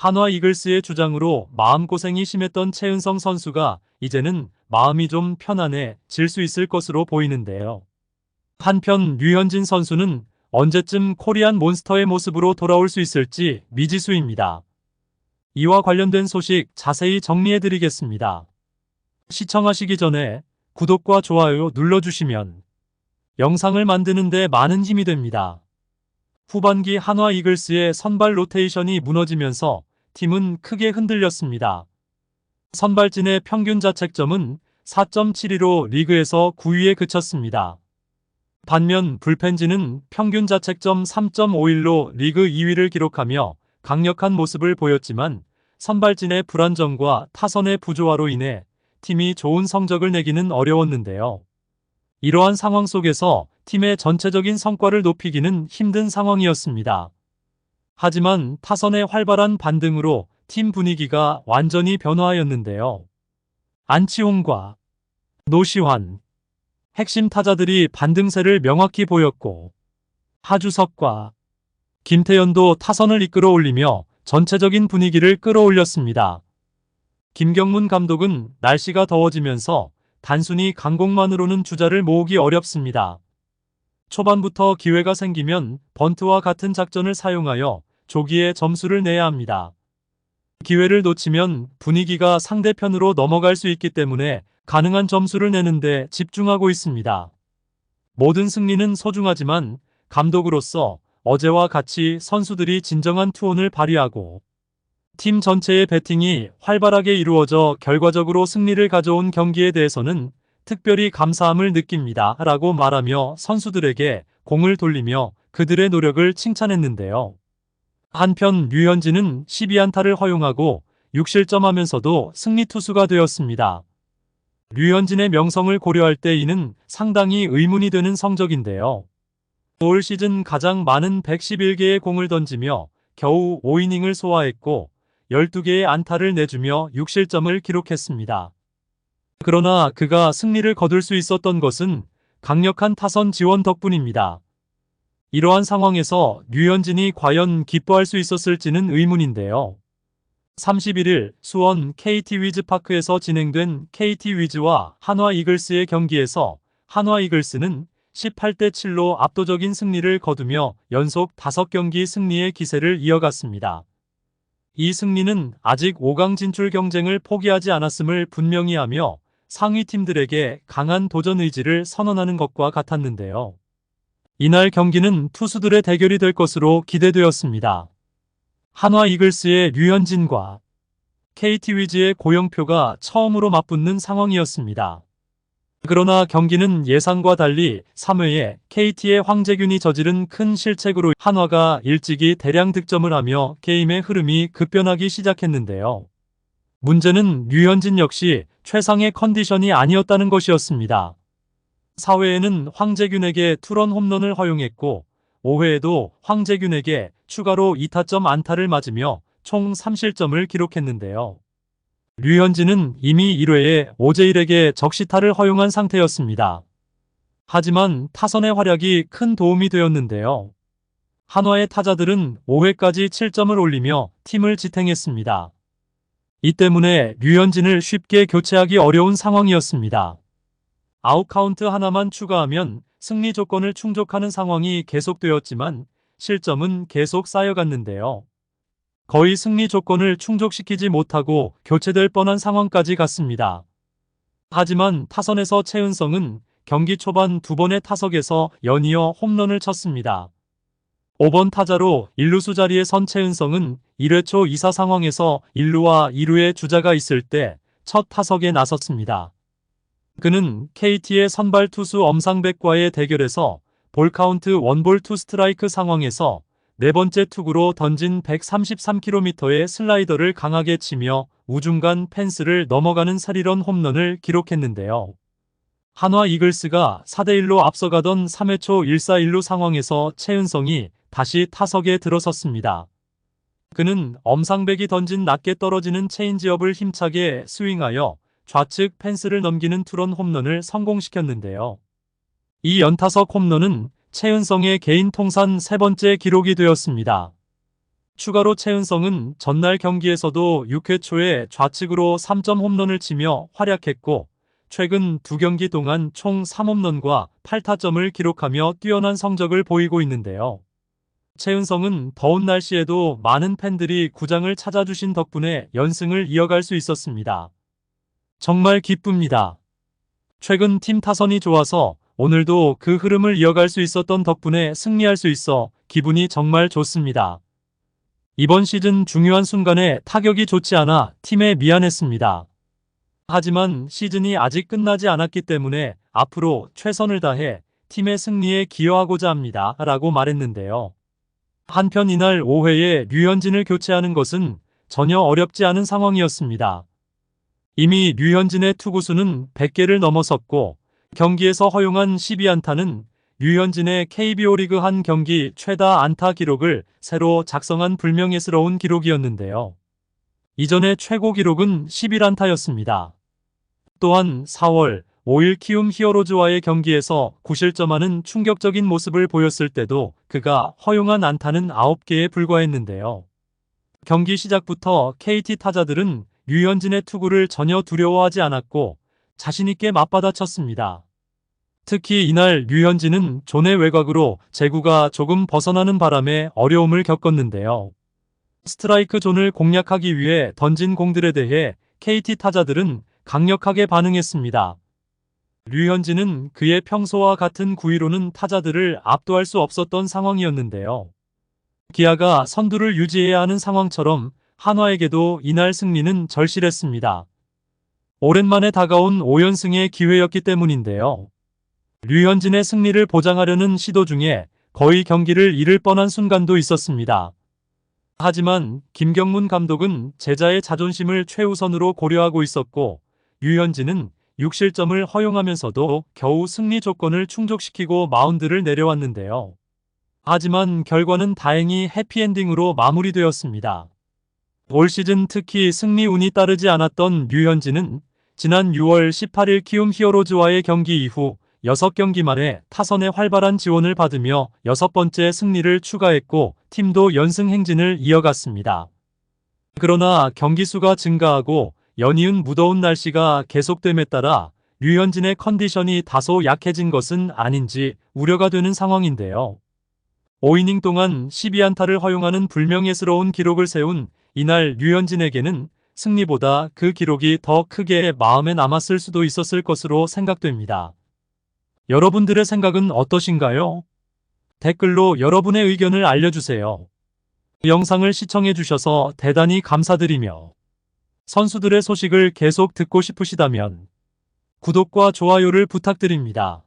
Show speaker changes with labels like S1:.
S1: 한화 이글스의 주장으로 마음고생이 심했던 최은성 선수가 이제는 마음이 좀 편안해질 수 있을 것으로 보이는데요. 한편 류현진 선수는 언제쯤 코리안 몬스터의 모습으로 돌아올 수 있을지 미지수입니다. 이와 관련된 소식 자세히 정리해드리겠습니다. 시청하시기 전에 구독과 좋아요 눌러주시면 영상을 만드는 데 많은 힘이 됩니다. 후반기 한화 이글스의 선발 로테이션이 무너지면서 팀은 크게 흔들렸습니다. 선발진의 평균 자책점은 4.72로 리그에서 9위에 그쳤습니다. 반면 불펜진은 평균 자책점 3.51로 리그 2위를 기록하며 강력한 모습을 보였지만 선발진의 불안정과 타선의 부조화로 인해 팀이 좋은 성적을 내기는 어려웠는데요. 이러한 상황 속에서 팀의 전체적인 성과를 높이기는 힘든 상황이었습니다. 하지만 타선의 활발한 반등으로 팀 분위기가 완전히 변화하였는데요. 안치홍과 노시환, 핵심 타자들이 반등세를 명확히 보였고 하주석과 김태현도 타선을 이끌어 올리며 전체적인 분위기를 끌어올렸습니다. 김경문 감독은 날씨가 더워지면서 단순히 강공만으로는 주자를 모으기 어렵습니다. 초반부터 기회가 생기면 번트와 같은 작전을 사용하여 조기에 점수를 내야 합니다. 기회를 놓치면 분위기가 상대편으로 넘어갈 수 있기 때문에 가능한 점수를 내는데 집중하고 있습니다. 모든 승리는 소중하지만 감독으로서 어제와 같이 선수들이 진정한 투혼을 발휘하고 팀 전체의 배팅이 활발하게 이루어져 결과적으로 승리를 가져온 경기에 대해서는 특별히 감사함을 느낍니다. 라고 말하며 선수들에게 공을 돌리며 그들의 노력을 칭찬했는데요. 한편 류현진은 12안타를 허용하고 6실점하면서도 승리 투수가 되었습니다. 류현진의 명성을 고려할 때 이는 상당히 의문이 되는 성적인데요. 올 시즌 가장 많은 111개의 공을 던지며 겨우 5이닝을 소화했고 12개의 안타를 내주며 6실점을 기록했습니다. 그러나 그가 승리를 거둘 수 있었던 것은 강력한 타선 지원 덕분입니다. 이러한 상황에서 류현진이 과연 기뻐할 수 있었을지는 의문인데요. 31일 수원 KT 위즈파크에서 진행된 KT 위즈와 한화 이글스의 경기에서 한화 이글스는 18대7로 압도적인 승리를 거두며 연속 5경기 승리의 기세를 이어갔습니다. 이 승리는 아직 5강 진출 경쟁을 포기하지 않았음을 분명히 하며 상위 팀들에게 강한 도전 의지를 선언하는 것과 같았는데요. 이날 경기는 투수들의 대결이 될 것으로 기대되었습니다. 한화 이글스의 류현진과 KT 위즈의 고영표가 처음으로 맞붙는 상황이었습니다. 그러나 경기는 예상과 달리 3회에 KT의 황재균이 저지른 큰 실책으로 한화가 일찍이 대량 득점을 하며 게임의 흐름이 급변하기 시작했는데요. 문제는 류현진 역시 최상의 컨디션이 아니었다는 것이었습니다. 4회에는 황재균에게 투런 홈런을 허용했고 5회에도 황재균에게 추가로 2타점 안타를 맞으며 총 3실점을 기록했는데요. 류현진은 이미 1회에 오재일에게 적시타를 허용한 상태였습니다. 하지만 타선의 활약이 큰 도움이 되었는데요. 한화의 타자들은 5회까지 7점을 올리며 팀을 지탱했습니다. 이 때문에 류현진을 쉽게 교체하기 어려운 상황이었습니다. 아웃카운트 하나만 추가하면 승리 조건을 충족하는 상황이 계속되었지만 실점은 계속 쌓여갔는데요. 거의 승리 조건을 충족시키지 못하고 교체될 뻔한 상황까지 갔습니다. 하지만 타선에서 최은성은 경기 초반 2번의 타석에서 연이어 홈런을 쳤습니다. 5번 타자로 1루수 자리에 선 최은성은 1회 초 2사 상황에서 1루와 2루의 주자가 있을 때 첫 타석에 나섰습니다. 그는 KT의 선발 투수 엄상백과의 대결에서 볼카운트 원볼 투 스트라이크 상황에서 네 번째 투구로 던진 133km의 슬라이더를 강하게 치며 우중간 펜스를 넘어가는 스리런 홈런을 기록했는데요. 한화 이글스가 4대1로 앞서가던 3회 초 1사 1루 상황에서 최은성이 다시 타석에 들어섰습니다. 그는 엄상백이 던진 낮게 떨어지는 체인지업을 힘차게 스윙하여 좌측 펜스를 넘기는 투런 홈런을 성공시켰는데요. 이 연타석 홈런은 최은성의 개인 통산 3번째 기록이 되었습니다. 추가로 최은성은 전날 경기에서도 6회 초에 좌측으로 3점 홈런을 치며 활약했고 최근 2경기 동안 총 3홈런과 8타점을 기록하며 뛰어난 성적을 보이고 있는데요. 최은성은 더운 날씨에도 많은 팬들이 구장을 찾아주신 덕분에 연승을 이어갈 수 있었습니다. 정말 기쁩니다. 최근 팀 타선이 좋아서 오늘도 그 흐름을 이어갈 수 있었던 덕분에 승리할 수 있어 기분이 정말 좋습니다. 이번 시즌 중요한 순간에 타격이 좋지 않아 팀에 미안했습니다. 하지만 시즌이 아직 끝나지 않았기 때문에 앞으로 최선을 다해 팀의 승리에 기여하고자 합니다. 라고 말했는데요. 한편 이날 5회에 류현진을 교체하는 것은 전혀 어렵지 않은 상황이었습니다. 이미 류현진의 투구수는 100개를 넘어섰고 경기에서 허용한 12안타는 류현진의 KBO 리그 한 경기 최다 안타 기록을 새로 작성한 불명예스러운 기록이었는데요. 이전의 최고 기록은 11안타였습니다. 또한 4월 5일 키움 히어로즈와의 경기에서 9실점하는 충격적인 모습을 보였을 때도 그가 허용한 안타는 9개에 불과했는데요. 경기 시작부터 KT 타자들은 류현진의 투구를 전혀 두려워하지 않았고 자신있게 맞받아쳤습니다. 특히 이날 류현진은 존의 외곽으로 제구가 조금 벗어나는 바람에 어려움을 겪었는데요. 스트라이크 존을 공략하기 위해 던진 공들에 대해 KT 타자들은 강력하게 반응했습니다. 류현진은 그의 평소와 같은 구위로는 타자들을 압도할 수 없었던 상황이었는데요. 기아가 선두를 유지해야 하는 상황처럼 한화에게도 이날 승리는 절실했습니다. 오랜만에 다가온 5연승의 기회였기 때문인데요. 류현진의 승리를 보장하려는 시도 중에 거의 경기를 잃을 뻔한 순간도 있었습니다. 하지만 김경문 감독은 제자의 자존심을 최우선으로 고려하고 있었고 류현진은 6실점을 허용하면서도 겨우 승리 조건을 충족시키고 마운드를 내려왔는데요. 하지만 결과는 다행히 해피엔딩으로 마무리되었습니다. 올 시즌 특히 승리 운이 따르지 않았던 류현진은 지난 6월 18일 키움 히어로즈와의 경기 이후 6경기 만에 타선의 활발한 지원을 받으며 6번째 승리를 추가했고 팀도 연승 행진을 이어갔습니다. 그러나 경기 수가 증가하고 연이은 무더운 날씨가 계속됨에 따라 류현진의 컨디션이 다소 약해진 것은 아닌지 우려가 되는 상황인데요. 5이닝 동안 12안타를 허용하는 불명예스러운 기록을 세운 이날 류현진에게는 승리보다 그 기록이 더 크게 마음에 남았을 수도 있었을 것으로 생각됩니다. 여러분들의 생각은 어떠신가요? 댓글로 여러분의 의견을 알려주세요. 영상을 시청해주셔서 대단히 감사드리며 선수들의 소식을 계속 듣고 싶으시다면 구독과 좋아요를 부탁드립니다.